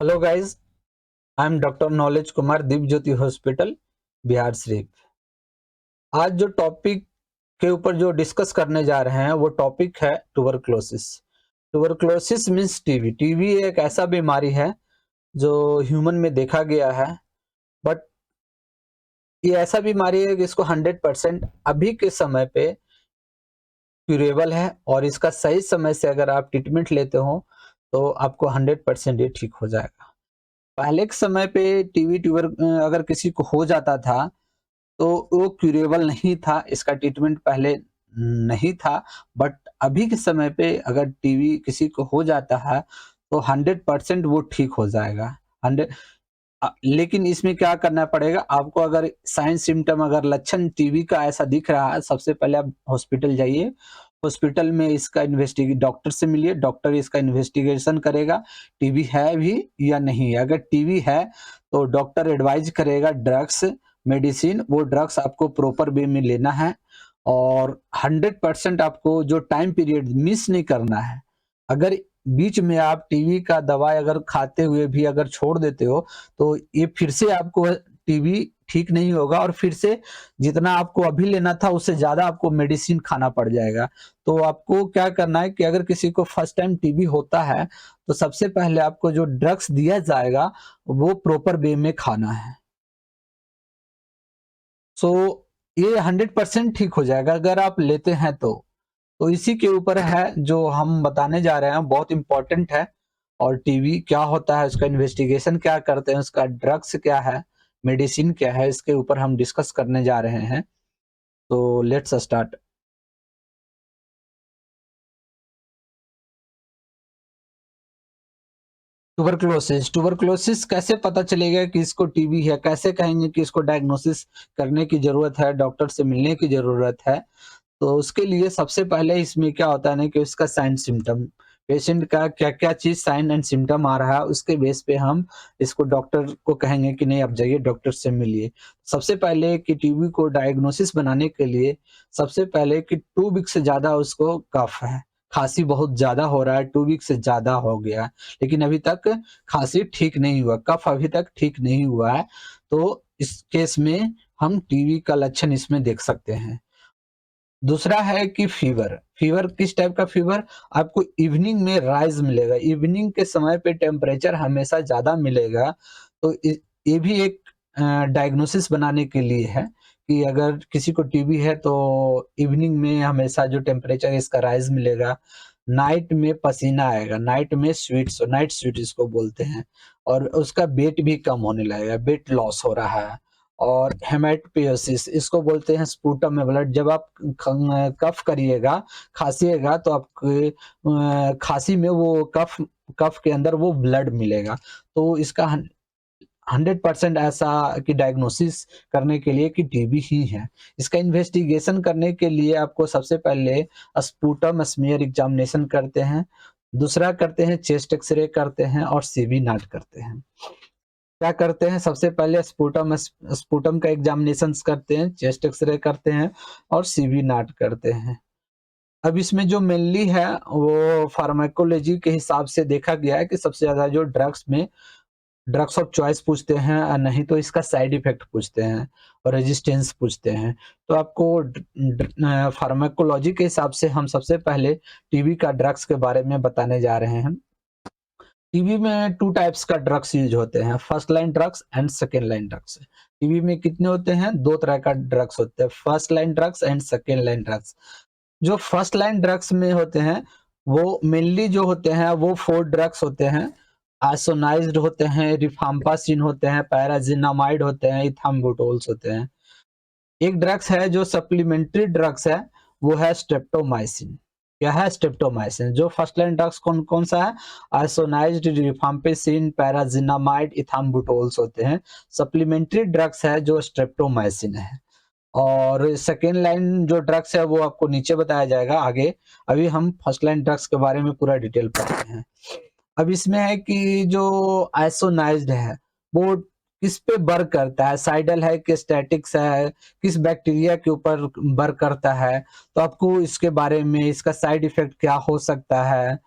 Hello guys, I am doctor Knowledge Kumar, Deep Jyoti hospital, Bihar Sharif. आज जो topic के ऊपर जो डिस्कस करने जा रहे हैं वो टॉपिक है tuberculosis. Tuberculosis means TB. TB एक ऐसा बीमारी है जो ह्यूमन में देखा गया है, बट ये ऐसा बीमारी है कि इसको 100% अभी के समय पे क्यूरेबल है, और इसका सही समय से अगर आप ट्रीटमेंट लेते हो तो आपको 100% ये ठीक हो जाएगा। पहले के समय पे टीबी ट्यूबर अगर किसी को हो जाता था तो वो क्यूरेबल नहीं था, इसका ट्रीटमेंट पहले नहीं था। बट अभी के समय पे अगर टीबी किसी को हो जाता है तो 100% वो ठीक हो जाएगा। 100 लेकिन इसमें क्या करना पड़ेगा आपको? अगर साइन सिम्टम, अगर लक्षण टीबी का ऐसा दिख रहा है, सबसे पहले आप हॉस्पिटल जाइए। हॉस्पिटल में इसका डॉक्टर से मिलिए, डॉक्टर इसका इन्वेस्टिगेशन करेगा, टीबी है भी या नहीं है। अगर टीबी है तो डॉक्टर एडवाइज करेगा ड्रग्स, मेडिसिन। वो ड्रग्स आपको प्रॉपर वे में लेना है, और 100% आपको जो टाइम पीरियड मिस नहीं करना है। अगर बीच में आप टीबी का दवाई अगर खाते हुए भी अगर छोड़ देते हो तो ये फिर से आपको टीबी ठीक नहीं होगा, और फिर से जितना आपको अभी लेना था उससे ज़्यादा आपको मेडिसिन खाना पड़ जाएगा। तो आपको क्या करना है कि अगर किसी को फर्स्ट टाइम टीबी होता है तो सबसे पहले आपको जो ड्रग्स दिया जाएगा वो प्रॉपर वे में खाना है। सो ये 100% ठीक हो जाएगा अगर आप लेते हैं तो इसी के ऊपर है जो हम बताने जा रहे हैं, बहुत इंपॉर्टेंट है। और टीबी क्या होता है, उसका इन्वेस्टिगेशन क्या करते हैं, उसका ड्रग्स क्या है, मेडिसिन क्या है, इसके ऊपर हम डिस्कस करने जा रहे हैं। तो लेट्स स्टार्ट। ट्यूबरक्लोसिस। ट्यूबरक्लोसिस कैसे पता चलेगा कि इसको टीबी है? कैसे कहेंगे कि इसको डायग्नोसिस करने की जरूरत है, डॉक्टर से मिलने की जरूरत है? तो उसके लिए सबसे पहले इसमें क्या होता है ना कि उसका साइन सिम्टम, पेशेंट का क्या-क्या चीज़ साइन एंड सिम्टम आ रहा है, उसके बेस पे हम इसको डॉक्टर को कहेंगे कि नहीं, आप जाइए डॉक्टर से मिलिए। सबसे पहले कि टीबी को डायग्नोसिस बनाने के लिए सबसे पहले कि 2 वीक से ज़्यादा उसको कफ है, खाँसी बहुत ज़्यादा हो रहा है, 2 वीक से ज़्यादा हो गया है, लेकिन अभी तक खाँसी ठीक नहीं हुआ, कफ अभी तक ठीक नहीं हुआ है, तो इस केस में हम टीबी का लक्षण इसमें देख सकते हैं। दूसरा है कि फीवर। फीवर किस टाइप का फीवर? आपको इवनिंग में राइज़ मिलेगा। इवनिंग के समय पे टेम्परेचर हमेशा ज़्यादा मिलेगा, तो ये भी एक डायग्नोसिस बनाने के लिए है कि अगर किसी को टीबी है तो इवनिंग में हमेशा जो टेम्परेचर है इसका राइज़ मिलेगा। नाइट में पसीना आएगा, नाइट में स्वेट्स, नाइट स्वेट इसको बोलते हैं, और उसका वेट भी कम होने लगेगा, वेट लॉस हो रहा है। और हेमेटोपियोसिस इसको बोलते हैं, स्पूटम में ब्लड। जब आप कफ करिएगा, खाँसिएगा तो आपके खाँसी में वो कफ कफ के अंदर वो ब्लड मिलेगा। तो इसका 100% ऐसा कि डायग्नोसिस करने के लिए कि टीबी ही है। इसका इन्वेस्टिगेशन करने के लिए आपको सबसे पहले स्पूटम स्मीयर एग्जामिनेशन करते हैं, दूसरा करते हैं चेस्ट एक्स-रे करते हैं, और सीबी नाट करते हैं। क्या करते हैं? सबसे पहले स्पूटम का एग्जामिनेशंस करते हैं, चेस्ट एक्स-रे करते हैं, और सीवी नाट करते हैं। अब इसमें जो मेनली है वो फार्माकोलॉजी के हिसाब से देखा गया है कि सबसे ज़्यादा जो ड्रग्स में ड्रग्स ऑफ चॉइस पूछते हैं, नहीं तो इसका साइड इफेक्ट पूछते हैं, और रेजिस्टेंस पूछते हैं। तो आपको फार्माकोलॉजी के हिसाब से हम सबसे पहले टीबी का ड्रग्स के बारे में बताने जा रहे हैं। टीबी में 2 टाइप्स का ड्रग्स यूज़ होते हैं, first line drugs and second line drugs. TB में कितने होते हैं? 2 तरह का ड्रग्स होते हैं, first line drugs and second line drugs. जो फर्स्ट लाइन ड्रग्स में होते हैं, वो मेनली जो होते हैं वो 4 ड्रग्स होते हैं। आइसोनाइज़्ड होते हैं, रिफाम्पासिन होते हैं, पैराज़िनामाइड होते हैं, इथाम्बुटोल्स होते हैं। एक ड्रग्स है जो सप्लीमेंट्री ड्रग्स है, वो है स्ट्रेप्टोमाइसिन। क्या है? स्ट्रेप्टोमाइसिन। जो फर्स्ट लाइन ड्रग्स कौन-कौन सा है? आइसोनाइज़्ड, रिफाम्पिसिन, पैराज़िनामाइड, इथाम्बुटोल्स होते हैं। सप्लीमेंट्री ड्रग्स है जो स्ट्रेप्टोमाइसिन है। और सेकंड लाइन जो ड्रग्स है वो आपको नीचे बताया जाएगा आगे। अभी हम फर्स्ट लाइन ड्रग्स के बारे में पूरा डिटेल पढ़ते हैं। अब इसमें है कि जो आइसोनाइज्ड है, वो किस पे वर्क करता है, साइडल है कि स्टैटिक्स है, किस बैक्टीरिया के ऊपर वर्क करता है, तो आपको इसके बारे में, इसका साइड इफ़ेक्ट क्या हो सकता है,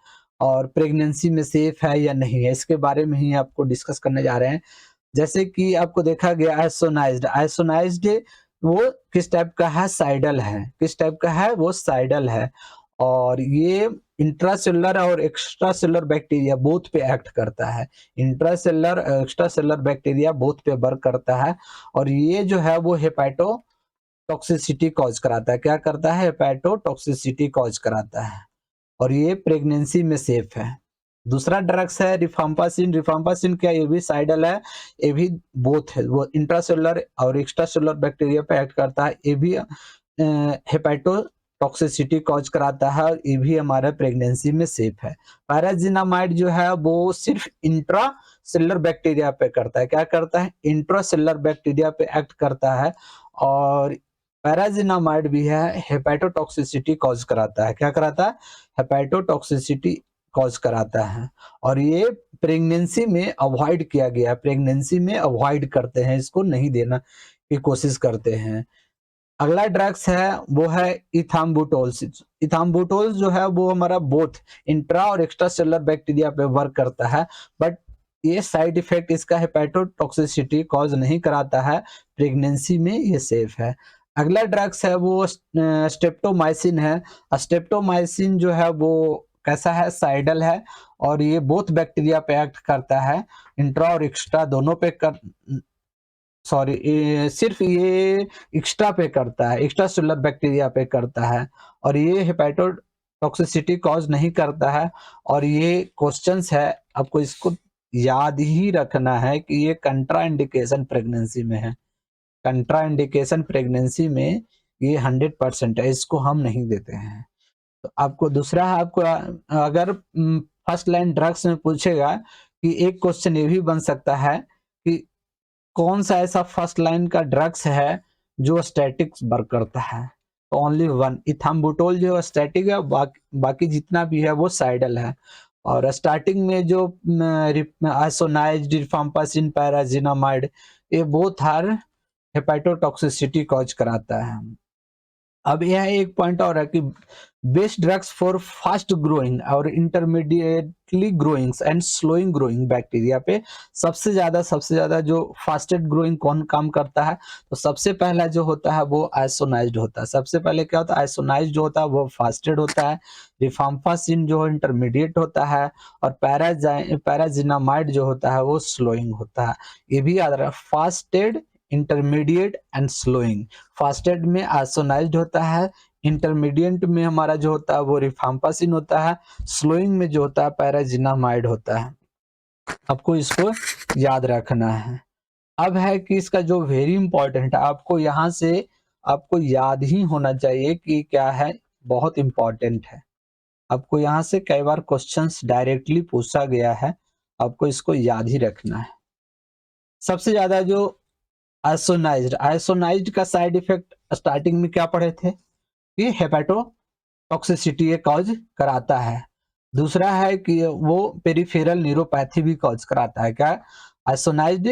और प्रेगनेंसी में सेफ है या नहीं है, इसके बारे में ही आपको डिस्कस करने जा रहे हैं। जैसे कि आपको देखा गया आइसोनाइज्ड, आइसोनाइज्ड वो किस टाइप का है? साइडल है। किस टाइप का है? वो साइडल है और ये इंट्रासेलुलर और एक्स्ट्रा सेलुलर बैक्टीरिया बोथ पे एक्ट करता है। Intracellular, extra cellular bacteria both पे वर्क करता है और ये जो है वो हेपेटो टॉक्सिसिटी कॉज कराता है। क्या करता है? हेपेटो टॉक्सिसिटी कॉज कराता है और ये प्रेगनेंसी में सेफ है। दूसरा ड्रग्स है रिफाम्पासिन। रिफाम्पासिन क्या? ये भी साइडल है, ये भी बोथ है, वो इंट्रासेलुलर और एक्स्ट्रासेलुलर बैक्टीरिया पे एक्ट करता है। ये भी हेपेटो टॉक्सिसिटी कॉज कराता है और ये भी हमारा प्रेगनेंसी में सेफ है। पैराजिनामाइड जो है वो सिर्फ इंट्रा सेलुलर बैक्टीरिया पे करता है। क्या करता है? इंट्रा सेलुलर बैक्टीरिया पे एक्ट करता है और पैराजिनामाइड भी है, हेपेटोटॉक्सिसिटी कॉज कराता है। क्या कराता है? हेपेटोटॉक्सिसिटी कॉज कराता है और ये प्रेगनेंसी में अवॉइड किया गया। प्रेगनेंसी में अवॉइड करते हैं, इसको नहीं देना की कोशिश करते हैं। अगला ड्रग्स है वो है इथाम्बुटोल। इथाम्बुटोल जो है वो हमारा बोथ इंट्रा और एक्स्ट्रा सेलुलर बैक्टीरिया पे वर्क करता है, बट ये साइड इफेक्ट इसका हेपेटोटॉक्सिसिटी कॉज नहीं कराता है। प्रेगनेंसी में ये सेफ है। अगला ड्रग्स है वो स्ट्रेप्टोमाइसिन है। स्ट्रेप्टोमाइसिन जो है वो कैसा है? साइडल है और ये बोथ बैक्टीरिया पे एक्ट करता है, इंट्रा और एक्स्ट्रा दोनों पे कर सॉरी सिर्फ ये एक्स्ट्रा पे करता है, एक्स्ट्रा सेलुलर बैक्टीरिया पे करता है और ये हेपेटोटॉक्सिसिटी कॉज नहीं करता है। और ये क्वेश्चंस है, आपको इसको याद ही रखना है कि ये कंट्राइंडिकेशन प्रेगनेंसी में है। कंट्राइंडिकेशन प्रेगनेंसी में ये 100% है, इसको हम नहीं देते हैं। तो आपको दूसरा है, आपको अगर फर्स्ट लाइन ड्रग्स में पूछेगा कि एक क्वेश्चन ये भी बन सकता है कि कौन सा ऐसा फर्स्ट लाइन का ड्रग्स है जो स्टैटिक वर्क करता है? तो ओनली वन, इथाम्बुटोल जो स्टैटिक है, बाकी जितना भी है वो साइडल है। और स्टार्टिंग में जो आइसोनाइज्ड, रिफाम्पासिन, पैराजिनामाइड, ये बोथ आर हेपेटोटॉक्सिसिटी कॉज कराता है। अब यह एक पॉइंट और है कि best drugs for fast growing और intermediately growing and slowing growing bacteria पे सबसे ज्यादा जो फास्टेस्ट ग्रोइंग कौन काम करता है? तो सबसे पहला जो होता है वो आइसोनाइज्ड होता है। सबसे पहले क्या होता है? आइसोनाइज्ड जो होता है वो फास्टेड होता है। रिफाम्पासिन जो इंटरमीडिएट होता है और पैराजिनामाइड जो होता है वो स्लोइंग होता है। ये भी याद रखना, फास्टेड, इंटरमीडिएट एंड स्लोइंग। फास्टेड में आइसोनाइज्ड होता है, इंटरमीडिएट में हमारा जो होता है वो रिफाम्पासिन होता है, स्लोइंग में जो होता है पैराजिनामाइड होता है। आपको इसको याद रखना है। अब है कि इसका जो वेरी इंपॉर्टेंट है, आपको यहाँ से आपको याद ही होना चाहिए कि क्या है, बहुत इंपॉर्टेंट है। आपको यहाँ से कई बार क्वेश्चंस डायरेक्टली पूछा गया है, आपको इसको याद ही रखना है। सबसे ज्यादा जो आइसोनाइज्ड का साइड इफेक्ट स्टार्टिंग में क्या पढ़े थे कि हेपेटोटॉक्सिसिटी ये कॉज कराता है। दूसरा है कि वो पेरिफेरल न्यूरोपैथी भी कॉज कराता है। क्या? आइसोनाइज्ड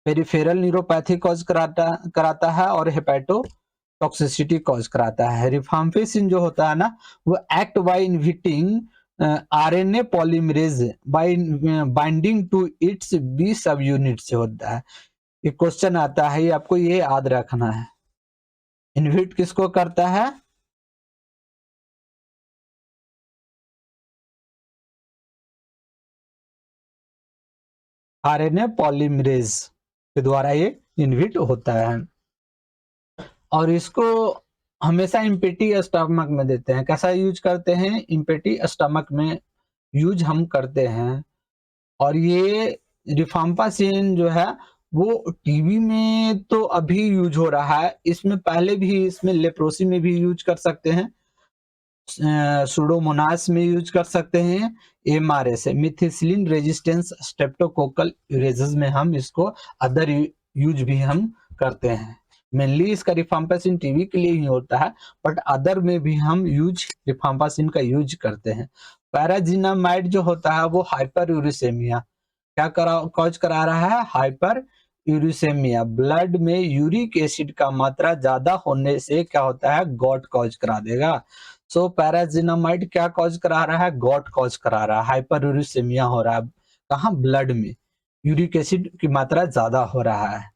पेरिफेरल न्यूरोपैथी कॉज कराता है और हेपेटोटॉक्सिसिटी कॉज कराता है। रिफाम्पिसिन जो होता है ना, वो act by inhibiting RNA polymerase by binding to its B subunit से होता है। ये क्वेश्चन आता है, ये आपको ये याद रखना है। इनहिबिट किसको करता है? आरएनए पॉलीमरेज के द्वारा ये इनहिबिट होता है और इसको हमेशा इम्पेटी स्टमक में देते हैं। कैसा यूज करते हैं? इम्पेटी स्टमक में यूज हम करते हैं। और ये रिफाम्पासिन जो है वो टीबी में तो अभी यूज हो रहा है, इसमें पहले भी इसमें लेप्रोसी में भी यूज कर सकते हैं, सुडोमोनास में यूज कर सकते हैं, एमआरएस है मिथिसिलिन रेजिस्टेंस स्ट्रेप्टोकोकल यूरेजेस में हम इसको अदर यूज भी हम करते हैं। मेनली इसका रिफाम्पासिन टीबी के लिए ही होता है, बट अदर में भी हम यूज रिफाम्पासिन का यूज करते हैं। पैराजिनामाइड जो होता है वो हाइपर यूरिसेमिया क्या कॉज करा रहा है? हाइपर यूरिसेमिया। ब्लड में यूरिक एसिड का मात्रा ज्यादा होने से क्या होता है? गॉट कॉज करा देगा। सो पैराजिनामाइड क्या कॉज करा रहा है? गॉट कॉज करा रहा है, हाइपरयूरिसेमिया हो रहा है कहाँ? ब्लड में यूरिक एसिड की मात्रा ज्यादा हो रहा है।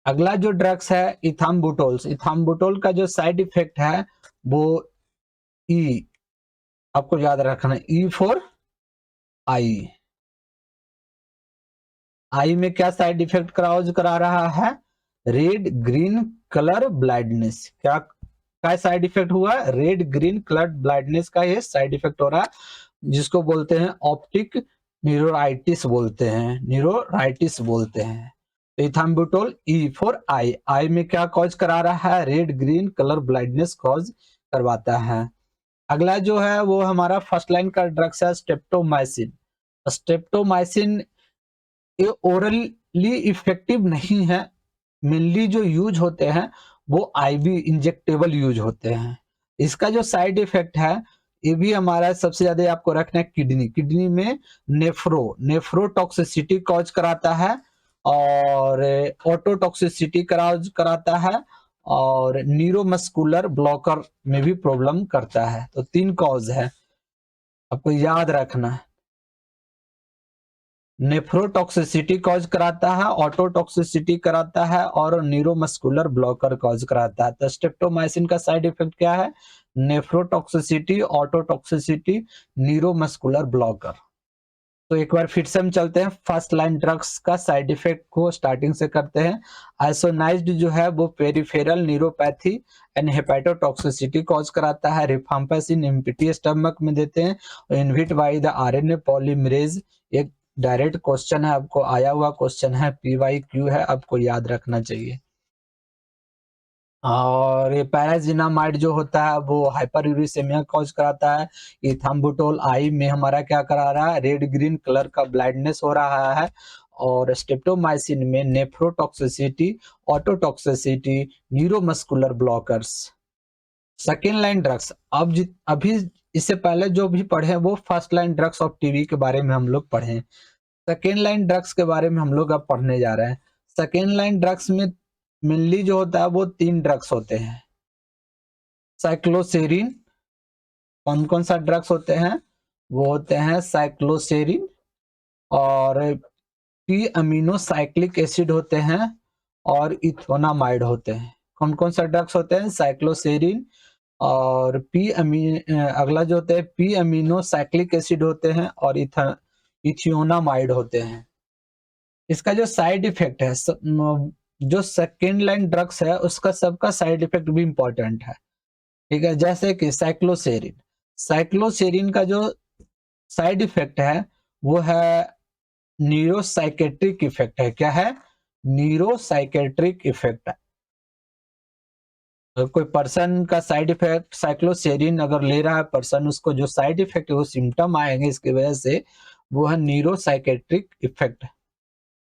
अगला जो ड्रग्स है इथाम्बुटोल, इथाम्बुटोल का जो साइड इफेक्ट है वो ई, आपको याद रखना है, ई फॉर आई। आई में क्या साइड इफेक्ट कॉज करा रहा है? Red green colour blindness. क्या साइड इफेक्ट हुआ? रेड ग्रीन कलर ब्लाइंडनेस का ये साइड इफेक्ट हो रहा है, जिसको बोलते हैं ऑप्टिक न्यूरोराइटिस बोलते हैं, न्यूरोराइटिस बोलते हैं। तो इथाम्बुटोल ई फॉर आई, आई में क्या कॉज करा रहा है? Red green colour blindness cause करवाता है। अगला जो है वो हमारा फर्स्ट लाइन का ड्रग्स है स्ट्रेप्टोमाइसिन। स्ट्रेप्टोमाइसिन ये ओरली इफेक्टिव नहीं है, मेनली जो यूज होते हैं वो आईवी इंजेक्टेबल यूज होते हैं। इसका जो साइड इफेक्ट है ये भी हमारा सबसे ज्यादा आपको रखना है किडनी, किडनी में नेफ्रोटॉक्सिसिटी कॉज कराता है और ऑटोटॉक्सिसिटी कॉज कराता है और न्यूरोमस्कुलर ब्लॉकर में भी प्रॉब्लम करता है। तो 3 कॉज है, आपको याद रखना है। नेफ्रोटॉक्सिसिटी कॉज कराता है, ऑटोटॉक्सिसिटी कराता है और न्यूरोमस्कुलर ब्लॉकर कॉज कराता है। तो स्ट्रेप्टोमाइसिन का साइड इफेक्ट क्या है? Nephrotoxicity, ototoxicity, neuromuscular blocker. तो एक बार फिर से हम चलते हैं फर्स्ट लाइन ड्रग्स का साइड इफेक्ट को स्टार्टिंग से करते हैं। आइसोनाइज्ड जो है वो peripheral neuropathy and hepatotoxicity cause कराता है। रिफाम्पासिन एम्प्टी स्टमक में देते हैं। Inhibit by the RNA polymerase, एक डायरेक्ट क्वेश्चन है, आपको आया हुआ क्वेश्चन है, पीवाईक्यू है, आपको याद रखना चाहिए। और ये पैराजिनामाइड जो होता है वो हाइपरयूरिसेमिया कॉज कराता है। इथाम्बुटोल आई में हमारा क्या करा रहा है? रेड ग्रीन कलर का ब्लाइंडनेस हो रहा है। और स्ट्रेप्टोमाइसिन में nephrotoxicity, ototoxicity, neuromuscular blockers. Second line drugs, अभी इससे पहले जो भी पढ़े वो first line drugs of TB के बारे में हम लोग पढ़े। सेकेंड लाइन ड्रग्स के बारे में हम लोग अब पढ़ने जा रहे हैं। सेकेंड लाइन ड्रग्स में मेनली जो होता है वो 3 ड्रग्स होते हैं। साइक्लोसेरिन, कौन कौन सा ड्रग्स होते हैं? वो होते हैं साइक्लोसेरिन और पी अमीनो साइक्लिक एसिड होते हैं और इथोनामाइड होते हैं। कौन कौन सा ड्रग्स होते हैं? साइक्लोसेरिन और अगला जो होता है पी अमीनो साइक्लिक एसिड होते हैं और इथियोनामाइड होते हैं। इसका जो साइड इफेक्ट है जो सेकेंड लाइन ड्रग्स है उसका सबका साइड इफेक्ट भी इंपॉर्टेंट है, ठीक है। जैसे कि साइक्लोसेरिन, साइक्लोसेरिन का जो साइड इफेक्ट है वो है न्यूरोसाइकेट्रिक इफेक्ट है। क्या है? न्यूरोसाइकेट्रिक इफेक्ट है। कोई पर्सन का साइड इफेक्ट साइक्लोसेरिन अगर ले रहा है पर्सन, उसको जो साइड इफेक्ट है वो सिम्टम आएंगे इसकी वजह से, वो है न्यूरोसाइकेट्रिक इफेक्ट।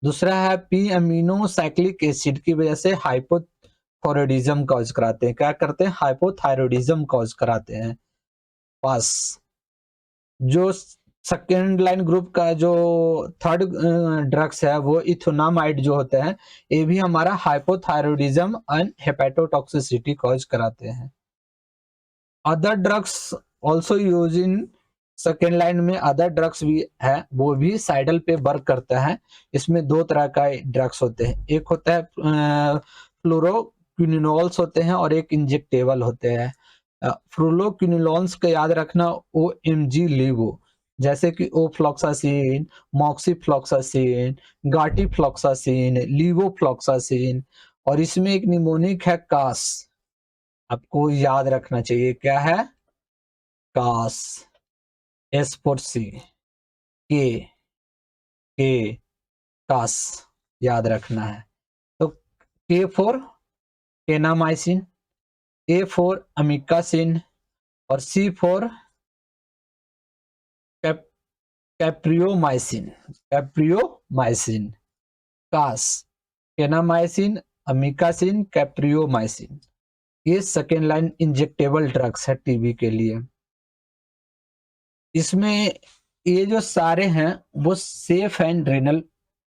दूसरा है पी अमीनो साइक्लिक एसिड की वजह से हाइपोथायरॉयडिज्म कॉज कराते हैं। क्या करते हैं? हाइपोथायरॉयडिज्म कॉज कराते हैं। पास जो सेकेंड लाइन ग्रुप का जो थर्ड ड्रग्स है वो इथोनामाइड जो होते हैं, ये भी हमारा हाइपोथायरॉयडिज्म एंड हेपेटोटॉक्सिसिटी कॉज कराते हैं। Other drugs also use in second line में, अदर ड्रग्स भी है, वो भी साइडल पे वर्क करता है। इसमें 2 तरह का ड्रग्स होते हैं, एक होता है फ्लोरोक्विनोल्स होते हैं और एक इंजेक्टेबल होते हैं। फ्लोरोक्विनोल्स का याद रखना OMG लीवो, जैसे कि ओफ्लॉक्सासिन, मॉक्सीफ्लॉक्सासिन, गार्टीफ्लॉक्सासिन, लीवोफ्लॉक्सासिन। और इसमें एक निमोनिक है कास, आपको याद रखना चाहिए। क्या है? कास, एस फॉर सी, के के कास, याद रखना है। तो के for kanamycin, A for amikacin और सी for capreomycin, capreomycin. Cos, kanamycin, amikacin, capreomycin, ये सेकेंड लाइन इंजेक्टेबल ड्रग्स है टीबी के लिए। इसमें ये जो सारे हैं वो सेफ है रेनल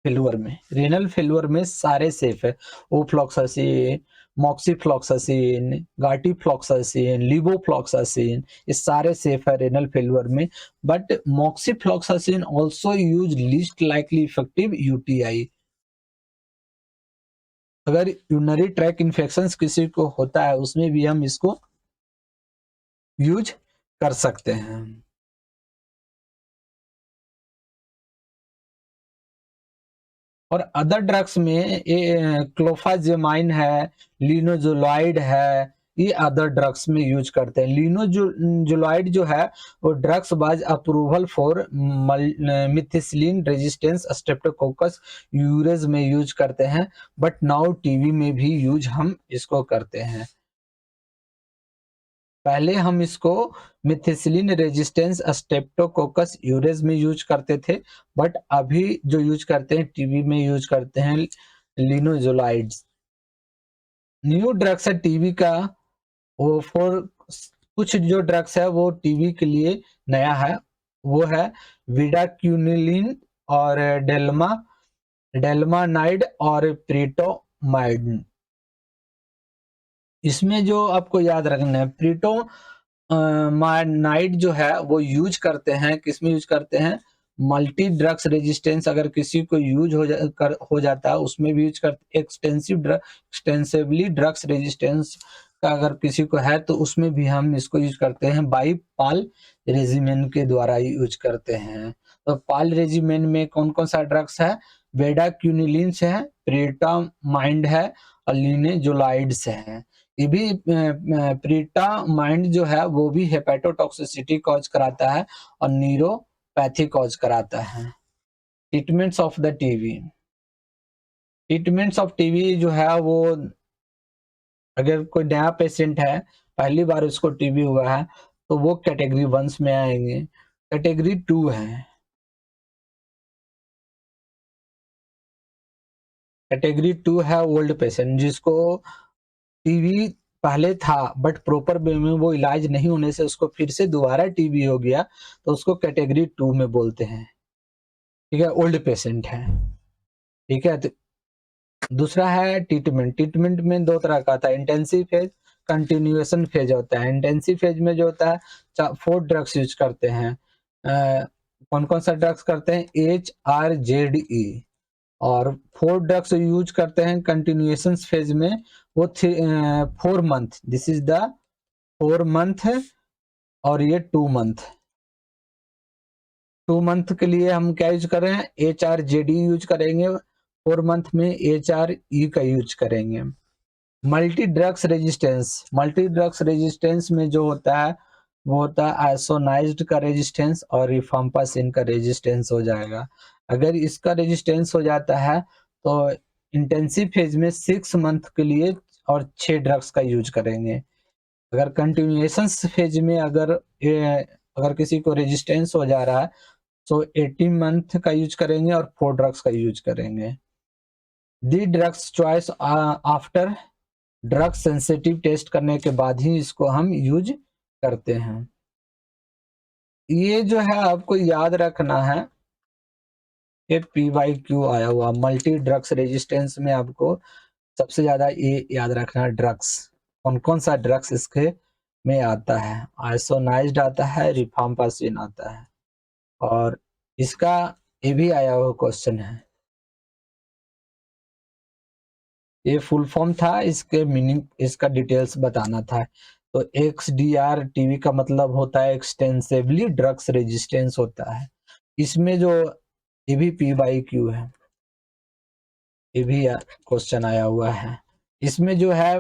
फेल्यूर में, रेनल फेल्यूर में सारे सेफ है। ओफ्लॉक्सासिन, मॉक्सिफ्लॉक्सासिन, गार्टिफ्लॉक्सासिन, लीवोफ्लॉक्सासिन, ये सारे सेफ है रेनल फेल्योर में, but moxifloxacin also use least likely effective UTI. अगर यूरिनरी ट्रैक इन्फेक्शन किसी को होता है उसमें भी हम इसको यूज कर सकते हैं। और अदर ड्रग्स में ये क्लोफाजेमाइन है, लिनोजुलाइड है, ये अदर ड्रग्स में यूज करते हैं। लिनोजुलाइड जो है वो drugs was approval for methicillin resistance streptococcus aureus में यूज करते हैं, बट नाउ टीबी में भी यूज हम इसको करते हैं। पहले हम इसको मिथिसिलिन रेजिस्टेंस स्ट्रेप्टोकोकस यूरेज में यूज करते थे, बट अभी जो यूज करते हैं टीबी में यूज करते हैं लिनोजुलाइड्स। न्यू ड्रग्स है टीबी का, वो फॉर कुछ जो ड्रग्स है वो टीबी के लिए नया है, वो है विडाक्यूनिलीन और डेल्मानाइड और प्रीटोमाइड। इसमें जो आपको याद रखना है, प्रीटोमाइड जो है वो यूज करते हैं, किसमें यूज करते हैं, मल्टी ड्रग्स रेजिस्टेंस अगर किसी को यूज हो जाता है उसमें भी यूज करते। एक्सटेंसिवली ड्रग्स रेजिस्टेंस का अगर किसी को है तो उसमें भी हम इसको यूज करते हैं, बाईपाल रेजिमेन के द्वारा यूज करते हैं। तो पाल रेजिमेन में कौन कौन सा ड्रग्स है, वेडाक्यूनिलिन्स है, प्रीटामाइड है और लिनेजुलाइड्स है। ये भी प्रीटामाइड जो है वो भी हेपेटोटॉक्सिसिटी कॉज कराता है और न्यूरोपैथी कॉज कराता है। Treatments of the TB, treatments of TB जो है वो, अगर कोई नया पेशेंट है, पहली बार उसको टीबी हुआ है, तो वो कैटेगरी 1 में आएंगे। कैटेगरी 2 है, कैटेगरी 2 है ओल्ड पेशेंट जिसको टीबी पहले था बट प्रॉपर वे में वो इलाज नहीं होने से उसको फिर से दोबारा टीबी हो गया, तो उसको कैटेगरी 2 में बोलते हैं। ठीक है, ओल्ड पेशेंट है। ठीक है, तो दूसरा है ट्रीटमेंट। ट्रीटमेंट में दो तरह का आता है, इंटेंसिव फेज, कंटिन्यूएशन फेज होता है। इंटेंसिव फेज में जो होता है 4 ड्रग्स यूज करते हैं। कौन कौन सा ड्रग्स करते हैं, HRZE, और 4 ड्रग्स यूज करते हैं कंटिन्यूएशन फेज में, वो 4 month, this is the 4 month, और ये 2 मंथ। 2 मंथ के लिए हम क्या यूज कर रहे हैं, HRZD यूज करेंगे, 4 मंथ में HRE का यूज करेंगे। Multi drugs resistance, multi drugs resistance में जो होता है वो होता है आइसोनाइज्ड का रेजिस्टेंस और रिफाम्पासिन का रेजिस्टेंस हो जाएगा। अगर इसका रेजिस्टेंस हो जाता है तो इंटेंसिव फेज में 6 मंथ के लिए और 6 ड्रग्स का यूज करेंगे। अगर कंटिन्यूएशन फेज में अगर किसी को रेजिस्टेंस हो जा रहा है तो 18 मंथ का यूज करेंगे और 4 ड्रग्स का यूज करेंगे। The drugs choice after drug sensitive test करने के बाद ही इसको हम यूज करते हैं। ये जो है आपको याद रखना है, ये PYQ आया हुआ मल्टी ड्रग्स रेजिस्टेंस में आपको सबसे ज्यादा ये याद रखना है, ड्रग्स कौन कौन सा ड्रग्स इसके में आता है। आइसोनाइज्ड आता है, रिफाम्पासिन आता है, और इसका ये भी आया हुआ क्वेश्चन है। ये फुल फॉर्म था, इसके मीनिंग इसका डिटेल्स बताना था। तो XDR टीबी का मतलब होता है एक्सटेंसिवली ड्रग्स रेजिस्टेंस होता है। इसमें जो ये भी PYQ है, ये भी क्वेश्चन आया हुआ है। इसमें जो है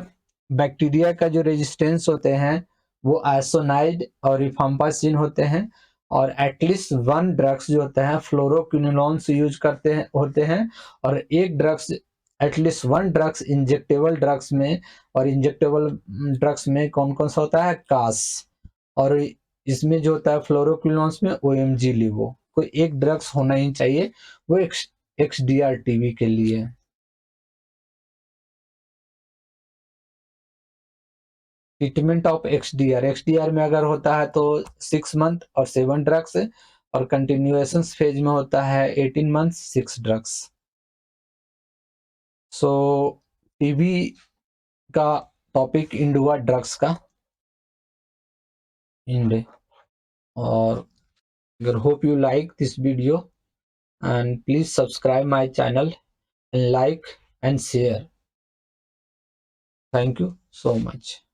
बैक्टीरिया का जो रेजिस्टेंस होते हैं वो आइसोनाइड और रिफाम्पासिन होते हैं, और एटलीस्ट 1 ड्रग्स जो होता है फ्लोरोक्विनोलोन्स यूज करते हैं होते हैं, और एक drugs, at least 1 drugs injectable drugs में, और इंजेक्टेबल ड्रग्स में कौन कौन सा होता है, कास, और इसमें जो होता है फ्लोरोक्विनोलोन्स में OMG लिवो। कोई एक ड्रग्स होना ही चाहिए वो XDR टीबी के लिए। ट्रीटमेंट ऑफ XDR में अगर होता है तो 6 मंथ और 7 ड्रग्स, और कंटिन्यूएशन फेज में होता है 18 मंथ 6 ड्रग्स। सो टीबी का टॉपिक इंड हुआ ड्रग्स का, इंड। और अगर hope you like this video and please subscribe my channel and like and share. Thank you so much.